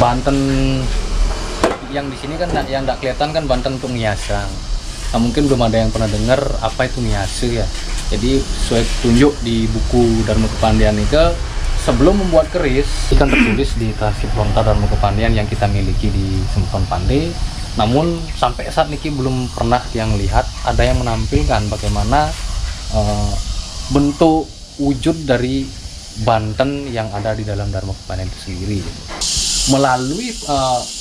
Banten yang di sini kan yang nggak kelihatan kan Banten untuk ngiasang. Nah, mungkin belum ada yang pernah dengar apa itu ngiase ya. Jadi sesuai tunjuk di buku Dharma Kepandian itu, sebelum membuat keris kan tertulis di Transkrip Lontar Dharma Kepandian yang kita miliki di Sempon Pande. Namun sampai saat ini belum pernah yang lihat ada yang menampilkan bagaimana bentuk wujud dari Banten yang ada di dalam Dharma Kepandian itu sendiri. Melalui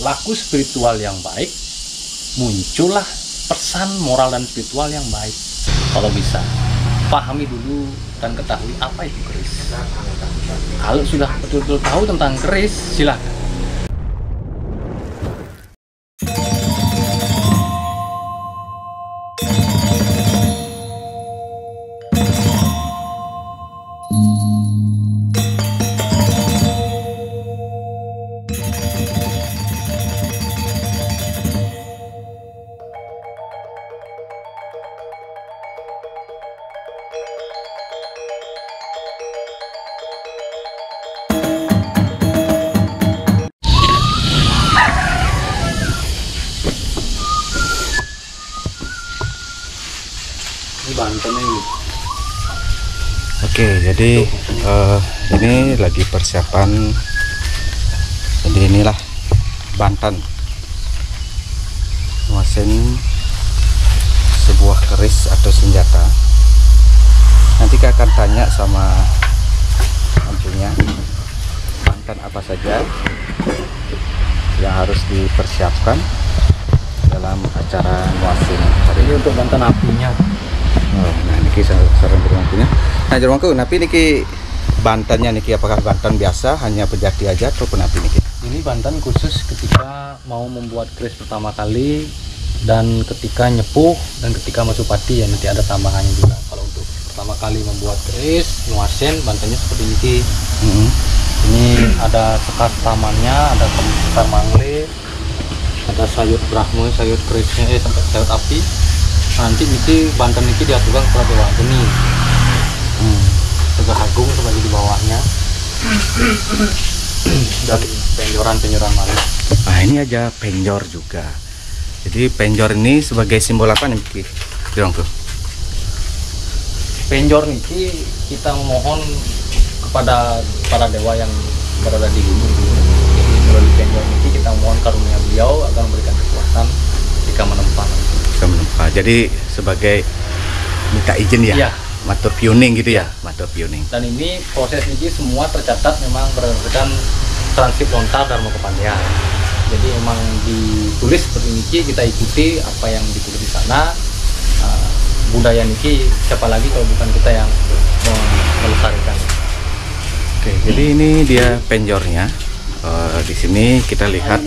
laku spiritual yang baik, muncullah pesan moral dan spiritual yang baik. Kalau bisa pahami dulu dan ketahui apa itu keris. Kalau sudah betul-betul tahu tentang keris, silakan. Banten ini. Oke, jadi ini lagi persiapan. Jadi inilah Banten, mesin sebuah keris atau senjata. Nanti kita akan tanya sama empunya Banten apa saja yang harus dipersiapkan dalam acara muasin hari Ini untuk Banten apinya. Nah, niki saran bermangkunya. Nah, jermangku, napi niki Bantennya niki apakah Banten biasa hanya pejati aja atau penapi niki? Ini Banten khusus ketika mau membuat keris pertama kali dan ketika nyepuh dan ketika masuk pati ya nanti ada tambahannya juga. Kalau untuk pertama kali membuat keris nuasen Bantennya seperti ini. Ini ada sekar tamannya, ada sekar mangle, ada sayur brahma, sayur kerisnya, sampai sayur api. Nanti ini Banten ini diaturkan kepada Dewa Geni, Tegah Agung sebagai di bawahnya, dan penjoran malu. Nah, ini aja penjor juga. Jadi penjor ini sebagai simbol apa nih, Dirong tuh? Penjor ini kita memohon kepada para dewa yang berada di gunung. Jadi melalui penjor ini kita mohon karunia beliau agar memberikan kekuatan jika menempa. Jadi sebagai minta izin ya, matur pioning gitu ya, matur pioning. Dan ini proses ini semua tercatat memang berdasarkan Transkrip Lontar Dharma Kepandian. Jadi memang ditulis seperti ini, kita ikuti apa yang ditulis di sana. Budaya niki siapa lagi kalau bukan kita yang melestarikan. Oke, jadi ini dia penjornya. Di sini kita lihat.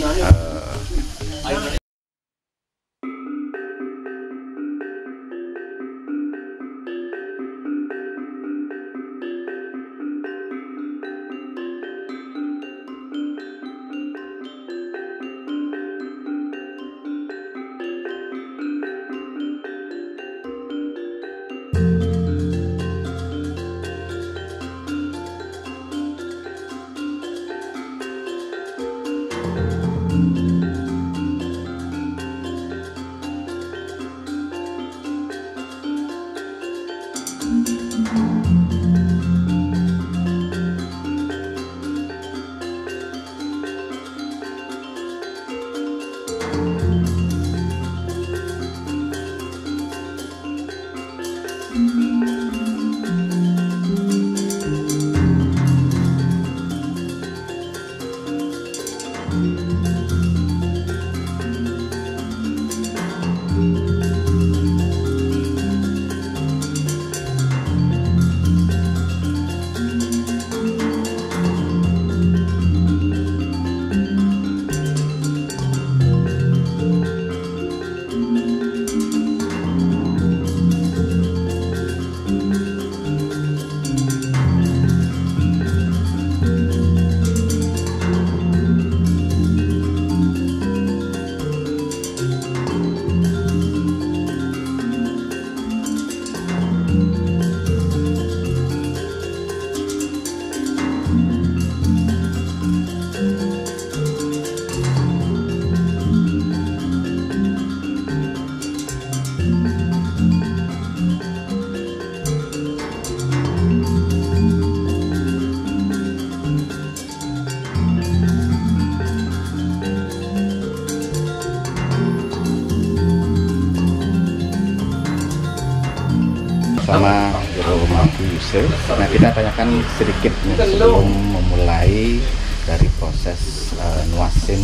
bersama Jero Mangku Yusuf. Nah, kita tanyakan sedikit nih, sebelum memulai dari proses nuasin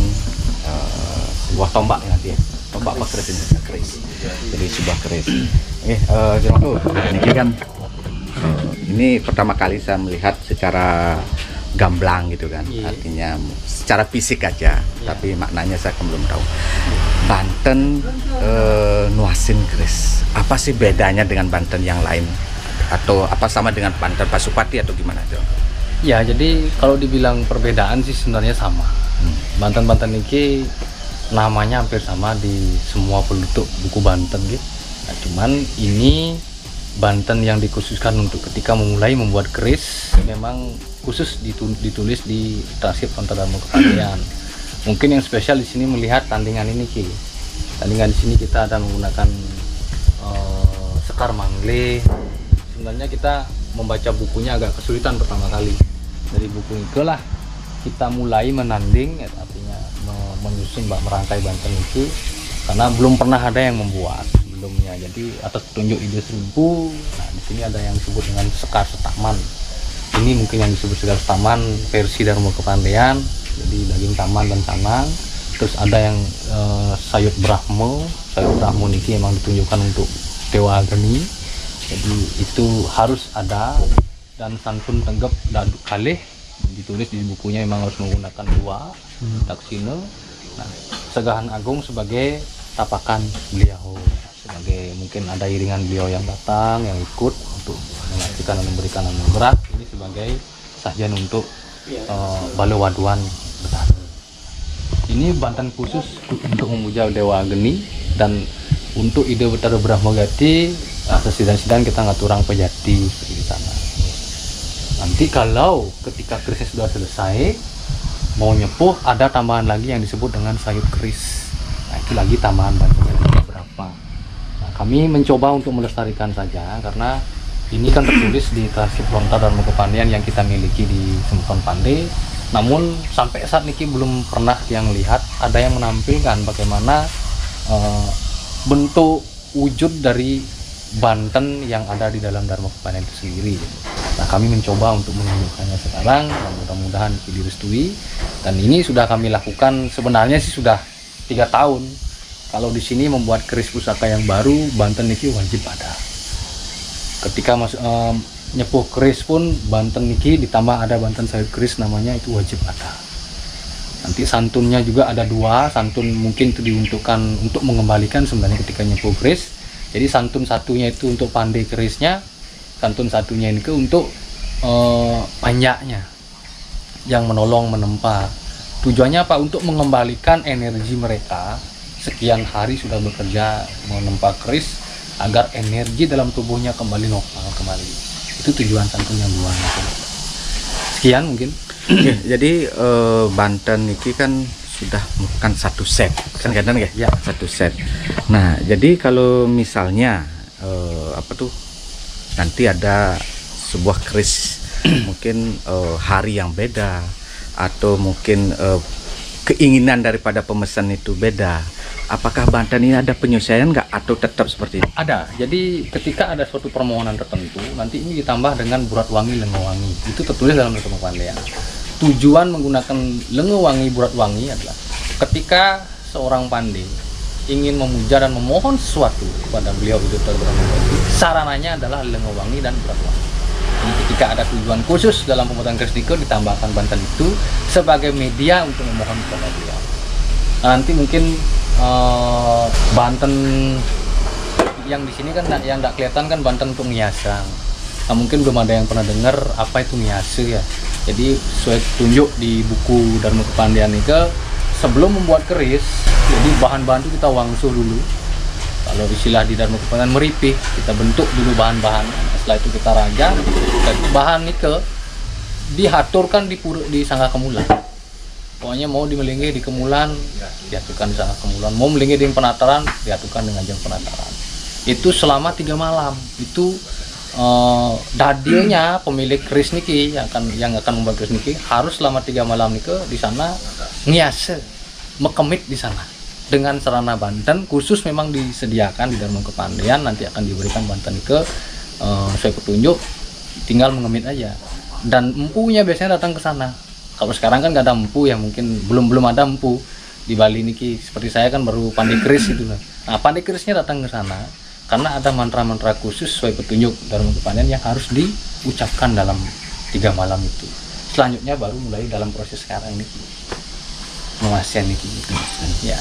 sebuah tombak nanti ya. Tombak apa keris ini? Keris. Jadi sebuah keris. Jero Mangku, ini kan ini pertama kali saya melihat secara gamblang gitu kan. Artinya secara fisik aja, tapi maknanya saya belum tahu. Banten nuasin keris, apa sih bedanya dengan Banten yang lain, atau apa sama dengan Banten Pasupati atau gimana tuh? Ya, jadi kalau dibilang perbedaan sih sebenarnya sama. Banten-Banten ini namanya hampir sama di semua penduduk buku Banten gitu. Nah, cuman ini Banten yang dikhususkan untuk ketika memulai membuat keris memang khusus ditulis di Transkrip Lontar Darmo Kepandian. Mungkin yang spesial di sini melihat tandingan ini Ki. Tandingan di sini kita ada menggunakan sekar mangle. Sebenarnya kita membaca bukunya agak kesulitan pertama kali. Dari buku itulah kita mulai menanding, artinya menyusun merangkai Banten itu, karena belum pernah ada yang membuat sebelumnya. Jadi atas petunjuk ide Seribu, nah di sini ada yang disebut dengan sekar setaman. Ini mungkin yang disebut sekar setaman versi Darmo Kepandian. Jadi daging taman dan canang. Terus ada yang sayur Brahmo. Sayur Brahmo niki emang ditunjukkan untuk Dewa Geni. Jadi itu harus ada. Dan santun tenggep daduk kalih ditulis di bukunya memang harus menggunakan 2 daksina. Nah, Segahan Agung sebagai tapakan beliau, sebagai mungkin ada iringan beliau yang datang, yang ikut untuk menyaksikan dan memberikan anugerah. Ini sebagai sajian untuk Bale Waduan Betani. Ini Banten khusus untuk memuja Dewa Geni, dan untuk ide Betara Brahma Gati sesidang-sidang kita ngaturang pejati seperti di sana. Nanti kalau ketika kerisnya sudah selesai mau nyepuh, ada tambahan lagi yang disebut dengan sayur keris. Nah, itu lagi tambahan bantunya berapa. Nah, kami mencoba untuk melestarikan saja, karena ini kan tertulis di Transkrip Lontar Darmo Kepandian yang kita miliki di Sembahon Pande. Namun sampai saat ini belum pernah yang lihat ada yang menampilkan bagaimana bentuk wujud dari Banten yang ada di dalam Darmo Kepandian itu sendiri. Nah, kami mencoba untuk menunjukkannya sekarang, dan mudah-mudahan direstui. Dan ini sudah kami lakukan sebenarnya sih sudah 3 tahun. Kalau di sini membuat keris pusaka yang baru, Banten ini wajib ada. Ketika nyepuh keris pun Banten niki ditambah ada Banten sayur keris namanya, itu wajib ada. Nanti santunnya juga ada 2 santun, mungkin itu diuntukkan untuk mengembalikan sebenarnya ketika nyepuh keris. Jadi santun satunya itu untuk pandai kerisnya, santun satunya ini untuk panjaknya yang menolong menempa. Tujuannya apa? Untuk mengembalikan energi mereka sekian hari sudah bekerja menempa keris, agar energi dalam tubuhnya kembali normal kembali. Itu tujuan santun yang 2. Sekian mungkin. Oke, jadi Banten ini kan sudah bukan 1 set kan kadang ya? Ya, 1 set. Nah, jadi kalau misalnya nanti ada sebuah keris mungkin hari yang beda, atau mungkin keinginan daripada pemesan itu beda, apakah Banten ini ada penyesuaian nggak, atau tetap seperti ini? Ada. Jadi ketika ada suatu permohonan tertentu, nanti ini ditambah dengan burat wangi, lengo wangi. Itu tertulis dalam Darmo Kepandian. Tujuan menggunakan lengo wangi, burat wangi adalah ketika seorang pandai ingin memuja dan memohon sesuatu kepada beliau itu terberangkat, sarananya adalah lengo wangi dan burat wangi. Jadi ketika ada tujuan khusus dalam pembuatan keris nike, ditambahkan Banten itu sebagai media untuk memohon kepada beliau. Nanti mungkin Banten yang di sini kan yang tidak kelihatan kan Banten untuk ngiasang. Nah, mungkin belum ada yang pernah dengar apa itu ngiase ya. Jadi sesuai tunjuk di buku Darmo Kepandian nike, sebelum membuat keris, jadi bahan-bahan itu kita wangsuh dulu. Kalau istilah di Darmo Kepandian meripih, kita bentuk dulu bahan-bahan. Setelah itu kita rajang, dan bahan nike diaturkan di Sangga Kemulan. Pokoknya mau dimelingih di Kemulan, diaturkan di Sangga Kemulan. Mau melingih di Penataran, diaturkan dengan Jeng Penataran. Itu selama 3 malam. Itu dadilnya pemilik keris niki yang akan membuat keris niki harus selama 3 malam niki di sana ngiase, mekemit di sana dengan sarana Banten khusus memang disediakan di Darmo Kepandian. Nanti akan diberikan Banten niki sesuai petunjuk, tinggal mengemit aja. Dan empunya biasanya datang ke sana. Kalau sekarang kan nggak ada empu ya, mungkin belum ada empu di Bali niki. Seperti saya kan baru pandai keris itu. Nah, pandai kerisnya datang ke sana karena ada mantra-mantra khusus sesuai petunjuk Dharma Kepandian yang harus diucapkan dalam 3 malam itu. Selanjutnya baru mulai dalam proses sekarang niki. Nuasen niki. Ya.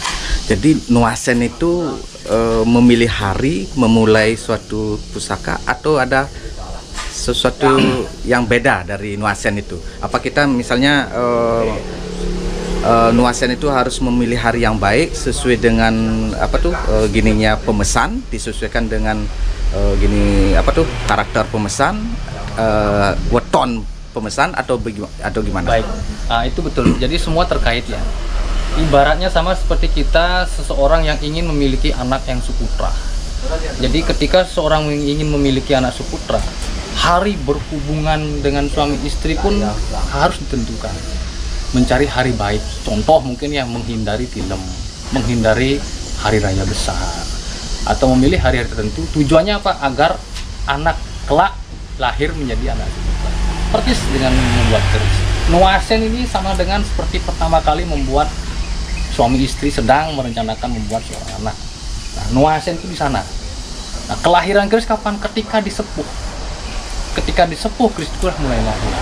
Jadi nuasen itu memilih hari memulai suatu pusaka atau ada sesuatu yang beda dari nuasen itu? Apa kita misalnya nuasen itu harus memilih hari yang baik sesuai dengan gininya pemesan, disesuaikan dengan karakter pemesan, weton pemesan atau gimana? Baik, itu betul. Jadi semua terkait ya. Ibaratnya sama seperti kita seseorang yang ingin memiliki anak yang suputra. Jadi ketika seseorang ingin memiliki anak suputra, hari berhubungan dengan suami istri pun harus ditentukan. Mencari hari baik. Contoh mungkin yang menghindari film, menghindari hari raya besar, atau memilih hari-hari tertentu. Tujuannya apa? Agar anak kelak lahir menjadi anak suputra. Persis dengan membuat keris. Nuasen ini sama dengan seperti pertama kali membuat suami istri sedang merencanakan membuat seorang anak. Nah, nuasen itu di sana. Nah, kelahiran keris kapan? Ketika disepuh. Ketika disepuh, keris itu mulai lahir.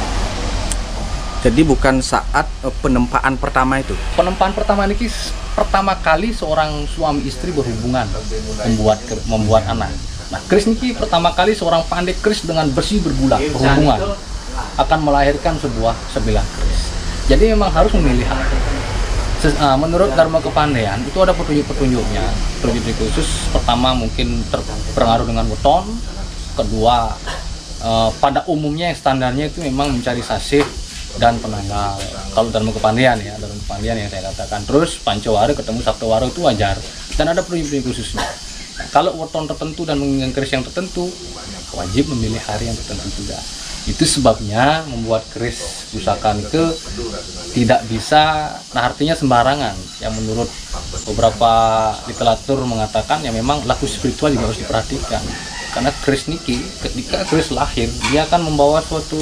Jadi bukan saat penempaan pertama itu? Penempaan pertama ini pertama kali seorang suami istri berhubungan, membuat anak. Nah, keris ini pertama kali seorang pandai keris dengan besi bergula berhubungan akan melahirkan sebilah keris. Jadi memang harus memilih hari. Menurut Dharma Kepandaian itu ada petunjuk-petunjuknya. Petunjuk khusus pertama mungkin terpengaruh dengan weton, kedua pada umumnya yang standarnya itu memang mencari sasih dan penanggal. Kalau Dharma Kepandaian ya, Dharma Kepandaian yang saya katakan. Terus Pancawara ketemu Saptawara itu wajar dan ada petunjuk khususnya. Nah, kalau weton tertentu dan menginginkan keris yang tertentu, wajib memilih hari yang tertentu juga. Itu sebabnya membuat keris pusaka itu tidak bisa, artinya sembarangan. Yang menurut beberapa literatur mengatakan ya memang laku spiritual juga harus diperhatikan. Karena keris niki ketika keris lahir dia akan membawa suatu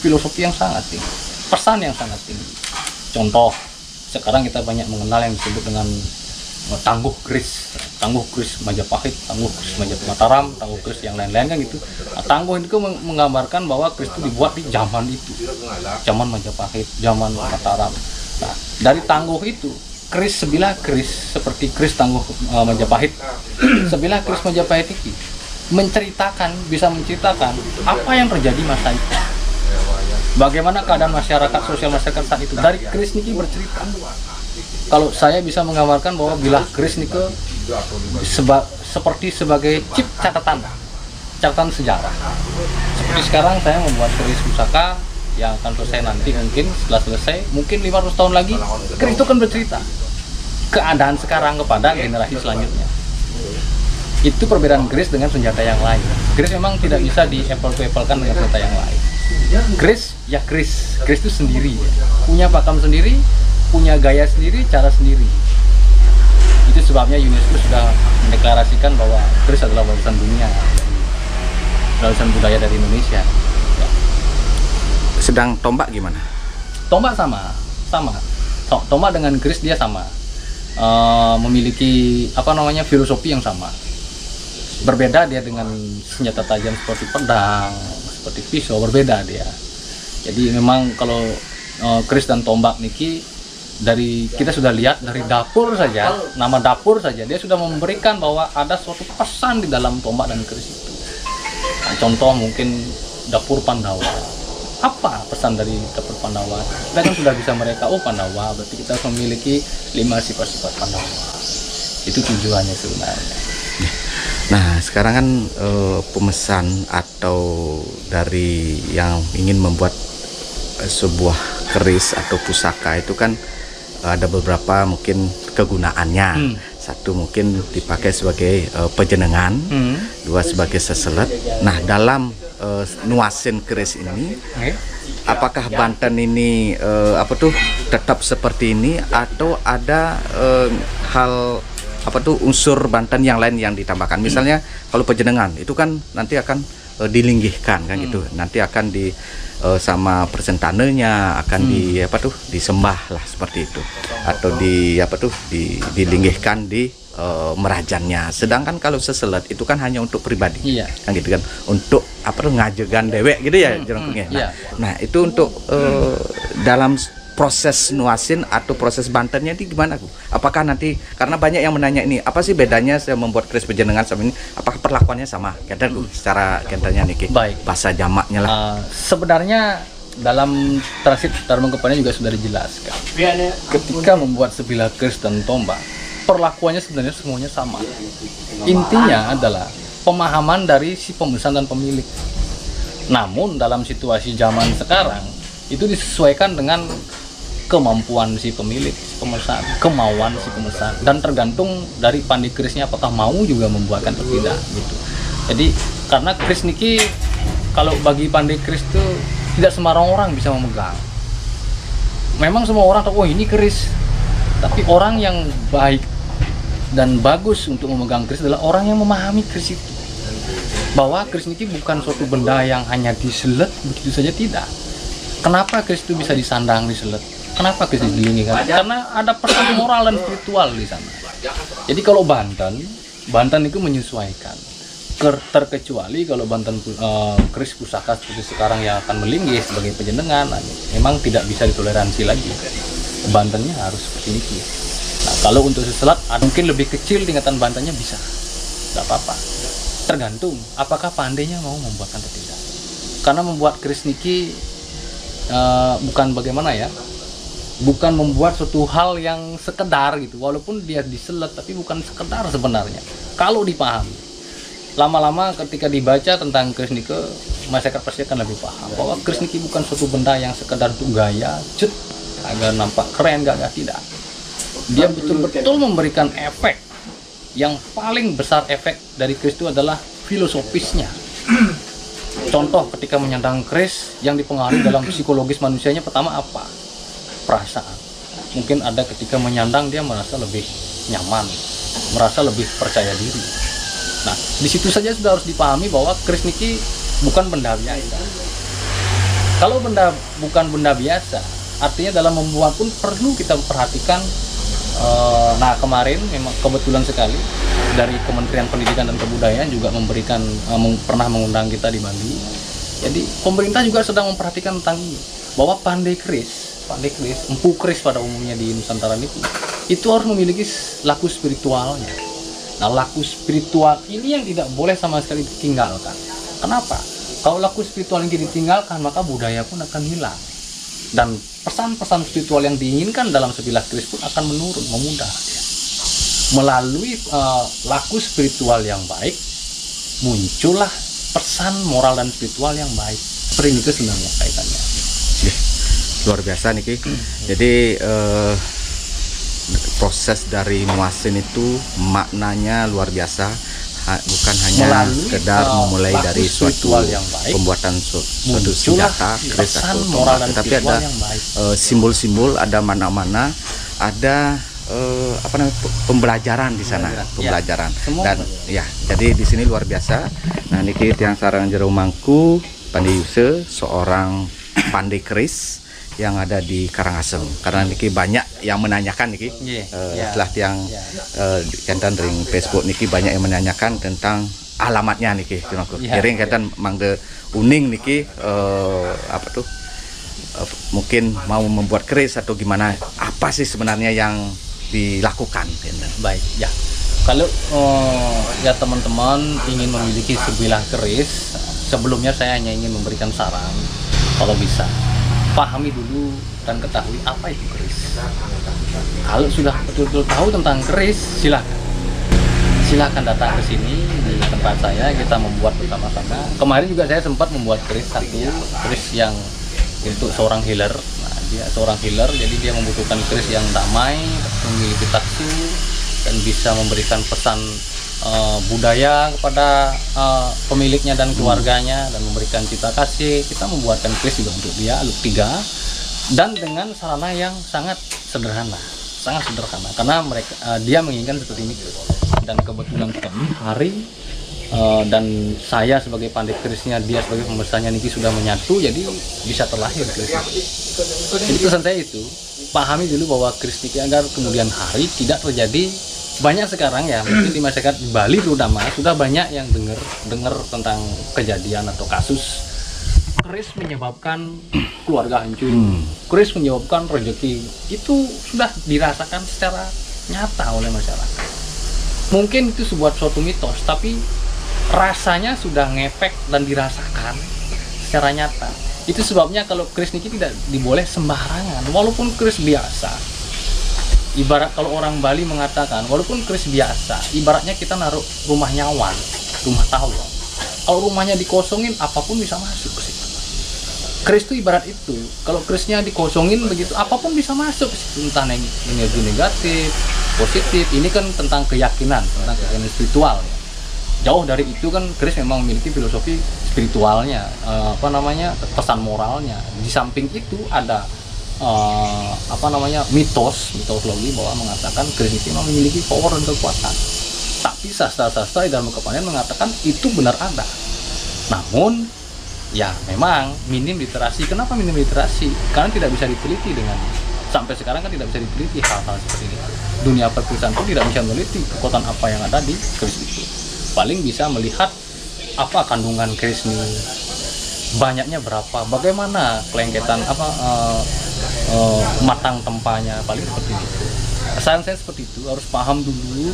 filosofi yang sangat tinggi, pesan yang sangat tinggi. Contoh, sekarang kita banyak mengenal yang disebut dengan tangguh keris Majapahit, tangguh keris Mataram, tangguh keris yang lain-lain kan gitu. Nah, tangguh itu menggambarkan bahwa keris itu dibuat di zaman itu, zaman Majapahit, zaman Mataram. Nah, dari tangguh itu keris sebilah keris seperti keris tangguh Majapahit, sebilah keris Majapahit itu bisa menceritakan apa yang terjadi masa itu. Bagaimana keadaan sosial masyarakat saat itu. Dari keris niki bercerita. Kalau saya bisa menggambarkan bahwa bilah keris niki seperti sebagai chip catatan sejarah. Seperti sekarang saya membuat keris pusaka yang akan selesai nanti, setelah selesai mungkin 500 tahun lagi keris itu kan bercerita keadaan sekarang kepada generasi selanjutnya. Itu perbedaan keris dengan senjata yang lain. Keris memang tidak bisa di-apple-to-apple-kan dengan senjata yang lain. Keris itu sendiri ya. Punya pakem sendiri, punya gaya sendiri, cara sendiri. Itu sebabnya UNESCO sudah mendeklarasikan bahwa keris adalah warisan dunia, warisan budaya dari Indonesia ya. Sedang tombak gimana? Tombak sama. Tombak dengan keris dia sama, memiliki filosofi yang sama. Berbeda dia dengan senjata tajam seperti pedang, seperti pisau, berbeda dia. Jadi memang kalau keris dan tombak niki dari kita sudah lihat dari dapur saja, nama dapur saja dia sudah memberikan bahwa ada suatu pesan di dalam tombak dan keris itu. Nah, contoh mungkin dapur Pandawa. Apa pesan dari dapur Pandawa? Kita kan sudah bisa mereka, Pandawa berarti kita harus memiliki 5 sifat-sifat Pandawa. Itu tujuannya sebenarnya. Nah, sekarang kan pemesan atau dari yang ingin membuat sebuah keris atau pusaka itu kan ada beberapa mungkin kegunaannya. Satu mungkin dipakai sebagai penjenengan, dua sebagai seselet. Nah, dalam nuasen keris ini, apakah Banten ini tetap seperti ini atau ada unsur Banten yang lain yang ditambahkan? Misalnya kalau penjenengan itu kan nanti akan dilinggihkan kan gitu. Nanti akan di sama persentanenya akan disembah lah seperti itu, atau dilinggihkan di merajannya. Sedangkan kalau seselet itu kan hanya untuk pribadi, kan gitu kan, untuk ngajegan dewek gitu ya, nah itu untuk dalam proses nuasin atau proses bantennya itu gimana Bu? Apakah nanti, karena banyak yang menanya ini, apa sih bedanya saya membuat keris pejenengan sama ini? Apakah perlakuannya sama? Kenten secara kentennya nih, bahasa jamaknya lah. Sebenarnya dalam transit Dharma Kepannya juga sudah dijelaskan. Ketika membuat sebilah keris dan tombak, perlakuannya sebenarnya semuanya sama. Intinya adalah pemahaman dari si pemesan dan pemilik. Namun dalam situasi zaman sekarang itu disesuaikan dengan kemampuan si pemilik, si pemesan, kemauan si pemesan, dan tergantung dari pandai kerisnya apakah mau juga membuatkan atau tidak gitu. Jadi karena keris niki, kalau bagi pandai keris itu tidak sembarang orang bisa memegang. Memang semua orang tahu, oh ini keris, tapi orang yang baik dan bagus untuk memegang keris adalah orang yang memahami keris itu, bahwa keris niki bukan suatu benda yang hanya diselet begitu saja, tidak. Kenapa keris itu bisa disandang, diselet? Kenapa keris dilinggihkan? Karena ada pesan moral dan spiritual di sana. Jadi kalau Banten itu menyesuaikan. Terkecuali kalau Banten keris pusaka seperti sekarang yang akan melinggih sebagai penjenengan, memang tidak bisa ditoleransi lagi. Bantennya harus seperti ini. Nah, kalau untuk seselat mungkin lebih kecil tingkatan bantennya bisa, nggak apa-apa. Tergantung apakah pandainya mau membuatkan atau tidak. Karena membuat keris niki bukan bagaimana ya, bukan membuat suatu hal yang sekedar gitu, walaupun dia diselet tapi bukan sekedar sebenarnya. Kalau dipahami, lama-lama ketika dibaca tentang keris niki, masyarakat pasti akan lebih paham bahwa keris niki bukan suatu benda yang sekedar untuk gaya, agar nampak keren, gagah, tidak. Dia betul-betul memberikan efek. Yang paling besar efek dari keris itu adalah filosofisnya. Contoh ketika menyandang keris, yang dipengaruhi dalam psikologis manusianya pertama apa? Perasaan. Mungkin ada ketika menyandang dia merasa lebih nyaman, merasa lebih percaya diri. Nah, di situ saja sudah harus dipahami bahwa keris niki bukan benda biasa. Kalau bukan benda biasa, artinya dalam membuat pun perlu kita perhatikan. Nah, kemarin memang kebetulan sekali dari Kementerian Pendidikan dan Kebudayaan juga memberikan pernah mengundang kita di Bali. Jadi pemerintah juga sedang memperhatikan tentang ini, bahwa pandai keris, empu keris pada umumnya di Nusantara itu harus memiliki laku spiritualnya. Nah, laku spiritual ini yang tidak boleh sama sekali ditinggalkan. Kenapa? Kalau laku spiritual ini ditinggalkan, maka budaya pun akan hilang. Dan pesan-pesan spiritual yang diinginkan dalam sebilah keris pun akan menurun, memudar. Melalui laku spiritual yang baik, muncullah pesan moral dan spiritual yang baik. Seperti itu sebenarnya kaitannya. Luar biasa nih Ki. Jadi proses dari nuasin itu maknanya luar biasa, bukan hanya sekedar memulai dari suatu pembuatan suatu senjata, keris atau tombak, tapi ada simbol-simbol, ada mana-mana, ada pembelajaran di sana, pembelajaran. Dan ya, jadi di sini luar biasa. Nah, niki tiang sarang jero mangku pandai Yuse, seorang pandai keris yang ada di Karangasem. Karena niki banyak yang menanyakan niki, setelah tiang kentan ring Facebook niki banyak yang menanyakan tentang alamatnya niki, jadi kentan mangga uning niki mungkin mau membuat keris atau gimana, apa sih sebenarnya yang dilakukan? Baik ya, kalau ya teman-teman ingin memiliki sebilah keris, sebelumnya saya hanya ingin memberikan saran, kalau bisa pahami dulu dan ketahui apa itu keris. Kalau sudah betul-betul tahu tentang keris, silakan datang ke sini di tempat saya, kita membuat bersama-sama. Kemarin juga saya sempat membuat keris yang untuk seorang healer. Nah, dia seorang healer, jadi dia membutuhkan keris yang damai, memiliki taksu, dan bisa memberikan pesan budaya kepada pemiliknya dan keluarganya, dan memberikan cita kasih. Kita membuatkan keris juga untuk dia, look 3, dan dengan sarana yang sangat sederhana, karena dia menginginkan seperti ini. Dan kebetulan sekali hari dan saya sebagai pandai kerisnya, dia sebagai pembesarnya niki sudah menyatu, jadi bisa terlahir keris. Jadi pesan saya itu, pahami dulu bahwa keris niki agar kemudian hari tidak terjadi. Banyak sekarang ya, mungkin di masyarakat di Bali terutama sudah banyak yang dengar tentang kejadian atau kasus keris menyebabkan keluarga hancur, keris menyebabkan rezeki. Itu sudah dirasakan secara nyata oleh masyarakat. Mungkin itu sebuah suatu mitos, tapi rasanya sudah ngefek dan dirasakan secara nyata. Itu sebabnya kalau keris niki tidak diboleh sembarangan, walaupun keris biasa. Ibarat kalau orang Bali mengatakan, walaupun keris biasa, ibaratnya kita naruh rumah nyawan, rumah tawon. Kalau rumahnya dikosongin, apapun bisa masuk ke situ. Keris itu ibarat itu, kalau kerisnya dikosongin begitu, apapun bisa masuk ke situ. Entah energi negatif, positif. Ini kan tentang keyakinan spiritual. Ya. Jauh dari itu kan keris memang memiliki filosofi spiritualnya, pesan moralnya. Di samping itu ada mitos logi bahwa mengatakan keris itu memang memiliki power dan kekuatan. Tapi sastra-sastra dalam kepanen mengatakan itu benar ada. Namun ya memang minim literasi. Kenapa minim literasi? Karena tidak bisa diteliti dengan sampai sekarang kan tidak bisa diteliti hal-hal seperti ini. Dunia perkerisan pun tidak bisa meneliti kekuatan apa yang ada di keris itu. Paling bisa melihat apa kandungan keris ini, banyaknya berapa, bagaimana kelengketan matang tempanya, paling seperti itu. Kesan saya seperti itu, harus paham dulu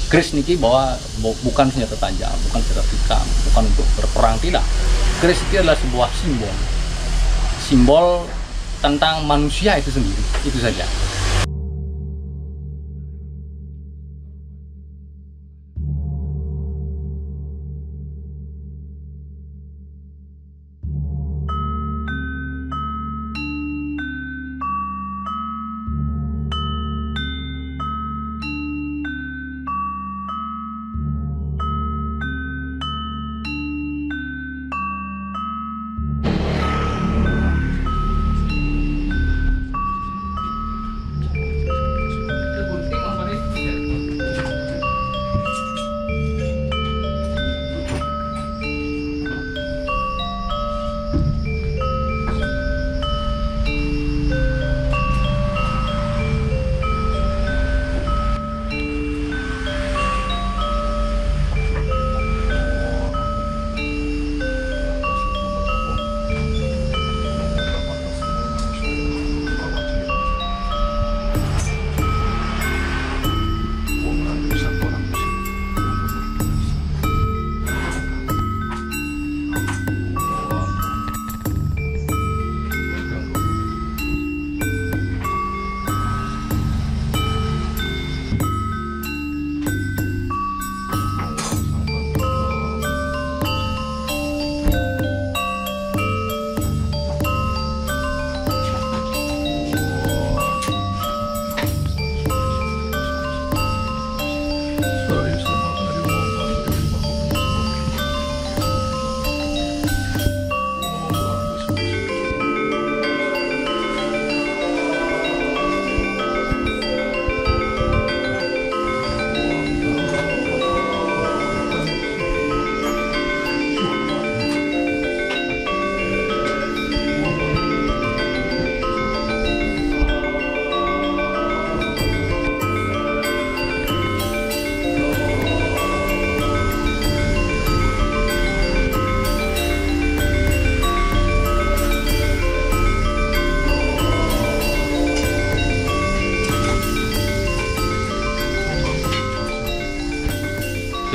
keris niki bahwa bukan senjata tajam, bukan senjata tikam, bukan untuk berperang, tidak. Keris itu adalah sebuah simbol tentang manusia itu sendiri, itu saja.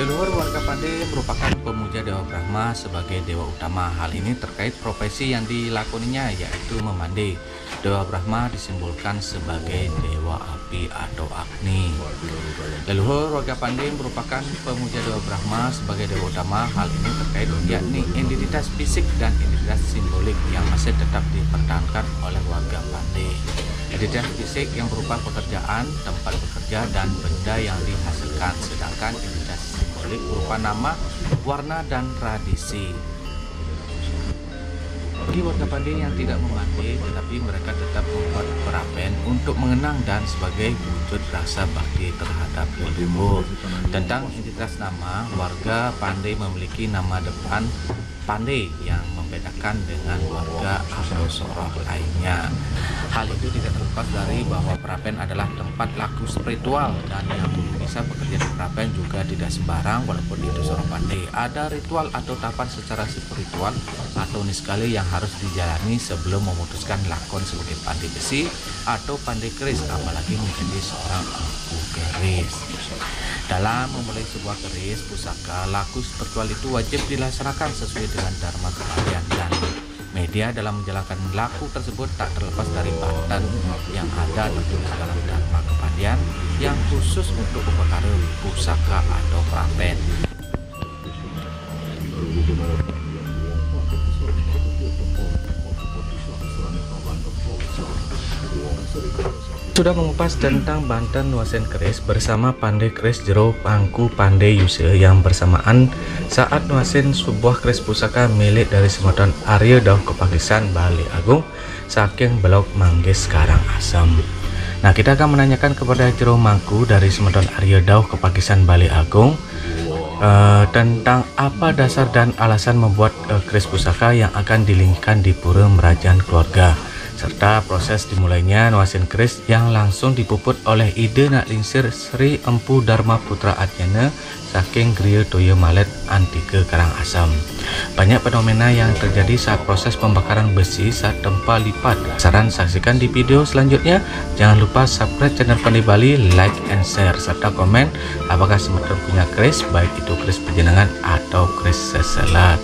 Leluhur warga Pande merupakan pemuja Dewa Brahma sebagai dewa utama. Hal ini terkait profesi yang dilakoninya, yaitu memande. Dewa Brahma disimbolkan sebagai dewa api atau Agni. Leluhur warga Pande merupakan pemuja Dewa Brahma sebagai dewa utama. Hal ini terkait yakni identitas fisik dan identitas simbolik yang masih tetap dipertahankan oleh warga Pande. Identitas fisik yang berupa pekerjaan, tempat bekerja, dan benda yang dihasilkan, sedangkan identitas simbolik berupa nama, warna, dan tradisi. Bagi warga Pandai yang tidak memandai, tetapi mereka tetap membuat perapen untuk mengenang dan sebagai wujud rasa bakti terhadap leluhur. Tentang identitas nama, warga Pandai memiliki nama depan Pandai yang membedakan dengan warga atau soroh lainnya. Hal itu tidak terlepas dari bahwa perapen adalah tempat laku spiritual, dan yang bisa bekerja di perapen juga tidak sembarang walaupun itu soroh Pandai. Ada ritual atau tahapan secara spiritual atau niskali yang harus dijalani sebelum memutuskan lakon sebagai pandai besi atau pandai keris, apalagi menjadi seorang empu keris. Dalam memulai sebuah keris pusaka, laku spiritual itu wajib dilaksanakan sesuai dengan dharma kepandaian, dan media dalam menjalankan laku tersebut tak terlepas dari bantan yang ada tertulis dalam dharma kepandaian yang khusus untuk upacara pusaka atau perapen. Sudah mengupas tentang bantan nuasen keris bersama pandai keris jero pangku pandai Yuse yang bersamaan saat nuasen sebuah keris pusaka milik dari Semeton Arya Dauh Kepakisan Bali Agung saking Blok Manggis Karangasem. Nah, kita akan menanyakan kepada jero mangku dari Semeton Arya Dauh Kepakisan Bali Agung tentang apa dasar dan alasan membuat keris pusaka yang akan dilingkan di pura Merajaan Keluarga, serta proses dimulainya nuasen keris yang langsung dipuput oleh ide nak lingsir Sri Empu Dharma Putra Adnyana saking Griya Toya Malet Antika Karangasem. Banyak fenomena yang terjadi saat proses pembakaran besi saat tempa lipat. Saran saksikan di video selanjutnya. Jangan lupa subscribe channel Pandai Bali, like and share, serta komen apakah Semeton punya keris, baik itu keris penjenengan atau keris seselat.